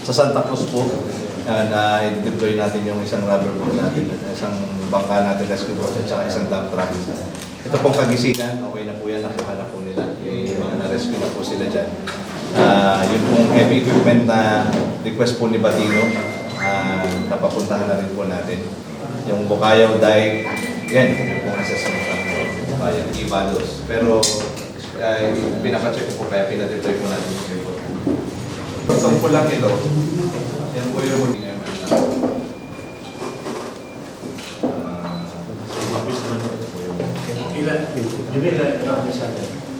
Sa Santa Cruz po, na-deploy natin yung isang rubber boat natin, isang bangka natin, rescue boat, at saka isang dump truck. Ito pong kagisingan, okay na po yan, nakuha na po nila. Yung mga na-rescue na po sila dyan. Yun pong heavy equipment na request po ni Batino, napapuntahan na rin po natin. Yung Bukayaw Dike, yan, yung pong assessment ng Bukayaw, Ibados. Pero pinapacheck ko po kaya pinadeploy po natin yung report. Sample lang ito. Yan po yung huli ngayon.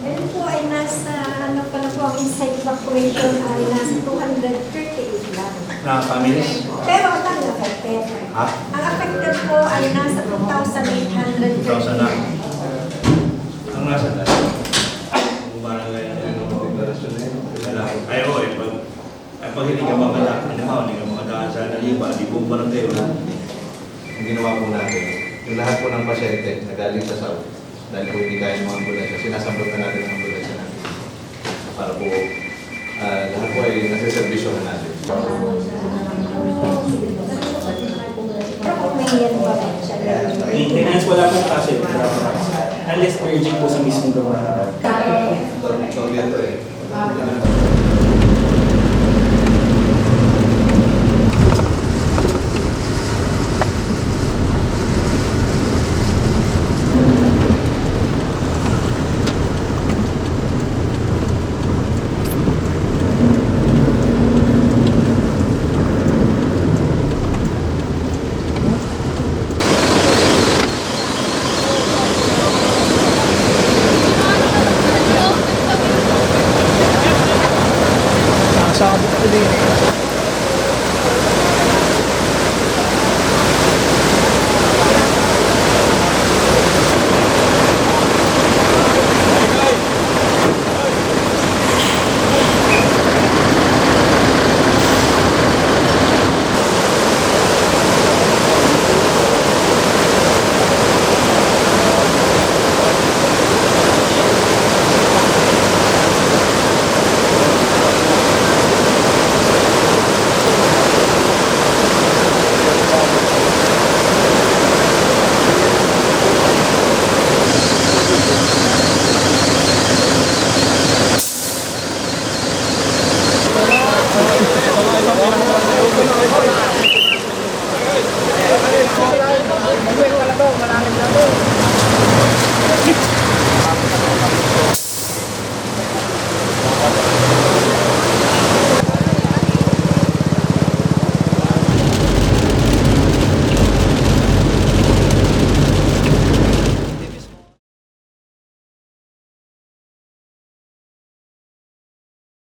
Yan po ay nasa, ano pa na po, ang inside evacuation ay nasa 238 lang. Na families? Pero ang affected. Ha? Ang affected po ay nasa 2,800. 2,000 lang. Ang nasa na? Kung barangay na yun. Ayaw ko eh. Pag hindi ka makadaan, hindi ka makadaan sa naliba, di po barangay wala. Ang ginawa po natin, yung lahat po ng pasyente na galing sa South, dahil po hindi kaya ng mga ambulansya, sinasambot na natin ang ambulansya natin. Para po, lahat po ay nasiservisyo na natin. Pero kung may yan pa rin siya. Maintenance wala pong kasi. Unless urgent po sa mismong gawa. So, dito eh.